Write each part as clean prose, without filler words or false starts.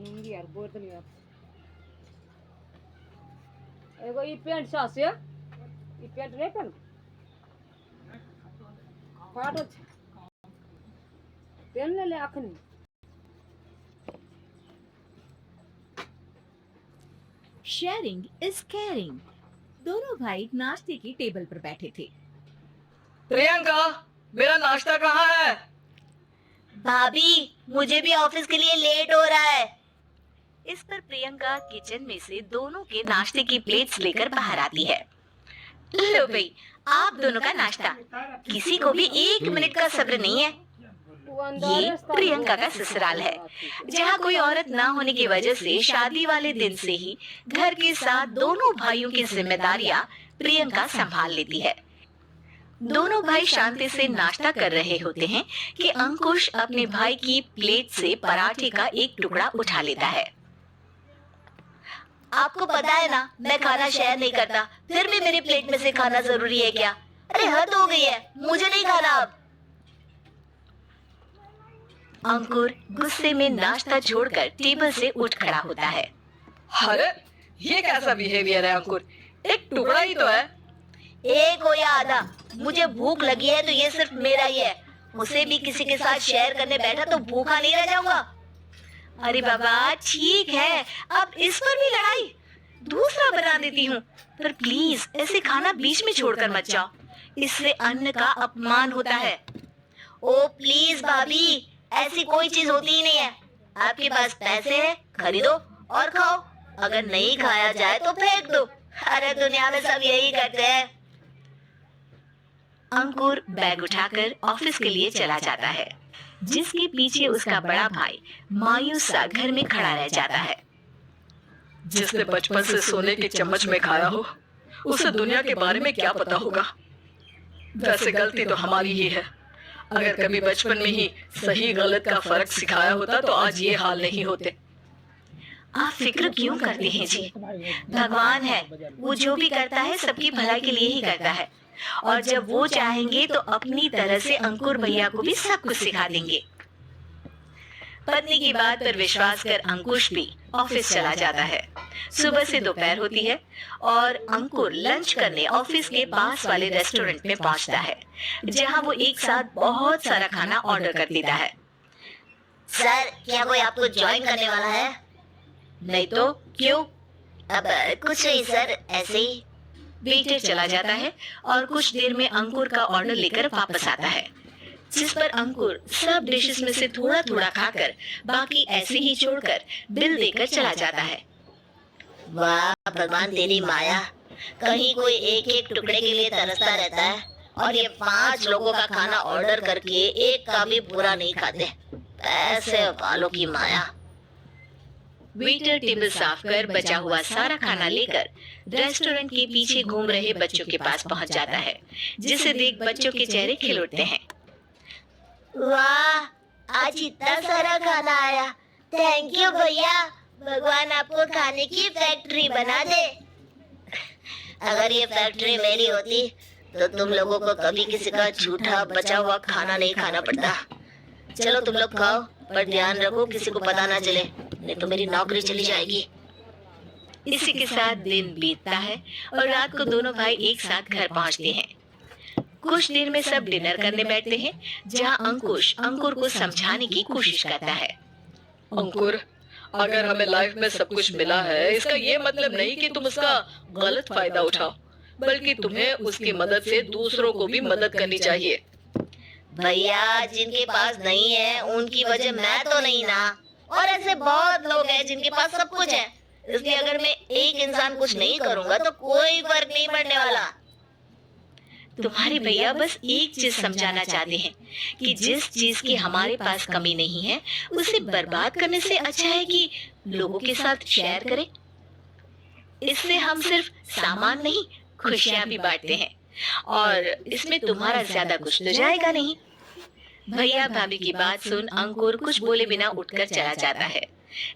लूंगी यार, बहुत नहीं यार। एगो ई पेंट सास है, ई पेंट नहीं पहन फाटो पेन ले ले अखनी। Sharing is caring. दोनों भाई नाश्ते की टेबल पर बैठे थे। प्रियंका, मेरा नाश्ता कहाँ है? भाभी, मुझे भी ऑफिस के लिए लेट हो रहा है। इस पर प्रियंका किचन में से दोनों के नाश्ते की प्लेट्स लेकर बाहर आती है। लो भाई, आप दोनों का नाश्ता। किसी को भी 1 मिनट का सब्र नहीं है। ये प्रियंका का ससुराल है, जहाँ कोई औरत ना होने की वजह से शादी वाले दिन से ही घर के साथ दोनों भाइयों की जिम्मेदारियां प्रियंका संभाल लेती है। दोनों भाई शांति से नाश्ता कर रहे होते हैं कि अंकुश अपने भाई की प्लेट से पराठे का एक टुकड़ा उठा लेता है। आपको पता है ना, मैं खाना शेयर नहीं करता, फिर भी मेरी प्लेट में से खाना जरूरी है क्या? अरे हद हो गई है, मुझे नहीं खाना अब। अंकुर गुस्से में नाश्ता छोड़कर टेबल से उठ खड़ा होता है। अरे ये कैसा बिहेवियर है अंकुर? एक टुकड़ा ही तो है। एक हो या आधा, मुझे भूख लगी है तो ये सिर्फ मेरा ही है। उसे भी किसी के साथ शेयर करने बैठा तो भूखा नहीं रह जाऊंगा। अरे बाबा ठीक है, अब इस पर भी लड़ाई। दूसरा बना देती हूँ, पर प्लीज ऐसे खाना बीच में छोड़कर मत जाओ, इससे अन्न का अपमान होता है। ओ प्लीज भाभी, ऐसी कोई चीज होती ही नहीं है। आपके पास पैसे हैं, खरीदो और खाओ। अगर नहीं खाया जाए तो फेंक दो। अरे दुनिया में सब यही करते हैं। अंकुर बैग उठाकर ऑफिस के लिए चला जाता है, जिसके पीछे उसका बड़ा भाई मायूस सा घर में खड़ा रह जाता है। जिसने बचपन से सोने के चम्मच में खाया हो, उसे दुनिया के बारे में क्या पता होगा। वैसे गलती तो हमारी ही है। अगर कभी बचपन में ही सही गलत का फर्क सिखाया होता तो आज ये हाल नहीं होते। आप फिक्र क्यों करते हैं जी? भगवान है, वो जो भी करता है सबकी भलाई के लिए ही करता है, और जब वो चाहेंगे तो अपनी तरह से अंकुर भैया को भी सब कुछ सिखा देंगे। पत्नी की बात पर विश्वास कर अंकुश भी ऑफिस चला जाता है। सुबह से दोपहर होती है और अंकुर लंच करने ऑफिस के पास वाले रेस्टोरेंट में पहुंचता है, जहां वो एक साथ बहुत सारा खाना ऑर्डर कर देता है। सर, क्या कोई आपको ज्वाइन करने वाला है? नहीं तो क्यों? अब कुछ नहीं सर, ऐसे ही। वेटर चला जाता है और कुछ देर में अंकुर का ऑर्डर लेकर वापस आता है, जिस पर अंकुर सब डिशेस में से थोड़ा थोड़ा खाकर बाकी ऐसे ही छोड़कर बिल देकर चला जाता है। वाह भगवान, तेरी माया। कहीं कोई एक एक टुकड़े के लिए तरसता रहता है और ये 5 लोगों का खाना ऑर्डर करके एक का भी पूरा नहीं खाते। ऐसे वालों की माया। वेटर टेबल साफ कर बचा हुआ सारा खाना लेकर रेस्टोरेंट के पीछे घूम रहे बच्चों के पास पहुंच जाता है, जिसे देख बच्चों के चेहरे खिल उठते हैं। वाह, आज इतना सारा खाना आया। थैंक यू भैया, भगवान आपको खाने की फैक्ट्री बना दे। अगर ये फैक्ट्री मेरी होती तो तुम लोगों को कभी किसी का झूठा बचा हुआ खाना नहीं खाना पड़ता। चलो तुम लोग खाओ, पर ध्यान रखो किसी को पता ना चले, नहीं तो मेरी नौकरी चली जाएगी। इसी के साथ दिन बीतता है और रात को दोनों भाई एक साथ घर पहुंचते हैं। कुछ देर में सब डिनर करने बैठते हैं, जहां अंकुश अंकुर को समझाने की कोशिश करता है। अंकुर, अगर हमें लाइफ में सब कुछ मिला है, इसका ये मतलब नहीं कि तुम उसका गलत फायदा उठाओ, बल्कि तुम्हें उसकी मदद से दूसरों को भी मदद करनी चाहिए। भैया, जिनके पास नहीं है उनकी वजह मैं तो नहीं ना। और ऐसे बहुत लोग हैं जिनके पास सब कुछ है, इसलिए अगर मैं एक इंसान कुछ नहीं करूंगा तो कोई फर्क नहीं पड़ने वाला। तुम्हारे भैया बस एक चीज समझाना चाहते हैं कि जिस चीज की हमारे पास कमी नहीं है, उसे बर्बाद करने से अच्छा है कि लोगों के साथ शेयर करें। इससे हम सिर्फ सामान नहीं, खुशियां भी बांटते हैं, और इसमें तुम्हारा ज्यादा कुछ तो जाएगा नहीं। भैया भाभी की बात सुन अंकुर कुछ बोले बिना उठकर चला जाता है।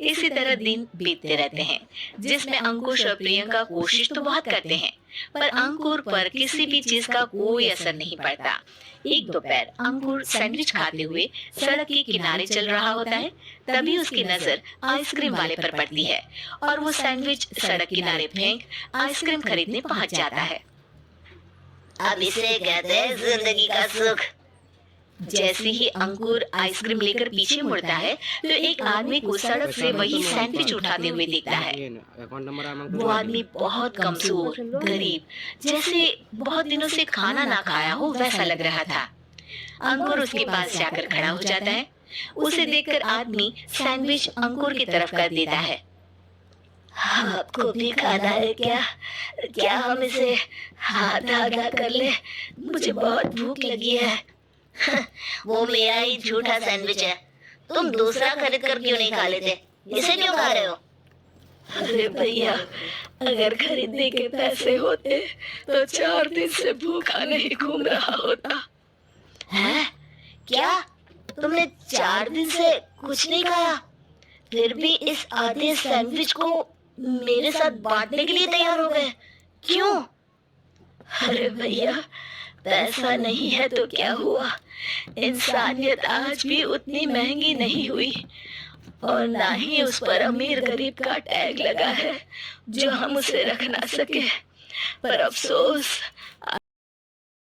इसी तरह दिन बीतते रहते हैं, जिसमें अंकुश और प्रियंका कोशिश तो बहुत करते हैं, पर अंकुर पर किसी भी चीज का कोई असर नहीं पड़ता। एक दोपहर अंकुर सैंडविच खाते हुए सड़क के किनारे चल रहा होता है। तभी उसकी नजर आइसक्रीम वाले पर पड़ती है और वो सैंडविच सड़क किनारे फेंक आइसक्रीम खरीदने पहुंच जाता है। अब इसे कहते हैं जिंदगी का सुख। जैसे ही अंकुर आइसक्रीम लेकर पीछे मुड़ता है तो एक आदमी को सड़क से वही सैंडविच उठाते हुए दिखता है। वो आदमी बहुत कमजोर, गरीब, जैसे बहुत दिनों से खाना ना खाया हो वैसा लग रहा था। अंकुर उसके पास जाकर खड़ा हो जाता है। उसे देखकर आदमी सैंडविच अंकुर की तरफ कर देता है। आपको भी खाना है क्या? क्या हम इसे आधा आधा कर ले? मुझे बहुत भूख लगी है। वो मेरा ही झूठा सैंडविच है, तुम दूसरा खरीद कर क्यों नहीं खा लेते? इसे क्यों खा रहे हो? अरे भैया, अगर खरीदने के पैसे होते तो 4 दिन से भूखा नहीं घूम रहा होता। हैं? क्या तुमने 4 दिन से कुछ नहीं खाया, फिर भी इस आधे सैंडविच को मेरे साथ बांटने के लिए तैयार हो गए? क्यों? अरे भैया, पैसा नहीं है तो क्या हुआ, इंसानियत आज भी उतनी महंगी नहीं हुई और ना ही उस पर अमीर गरीब का टैग लगा है जो हम उसे रख ना सके। पर अफसोस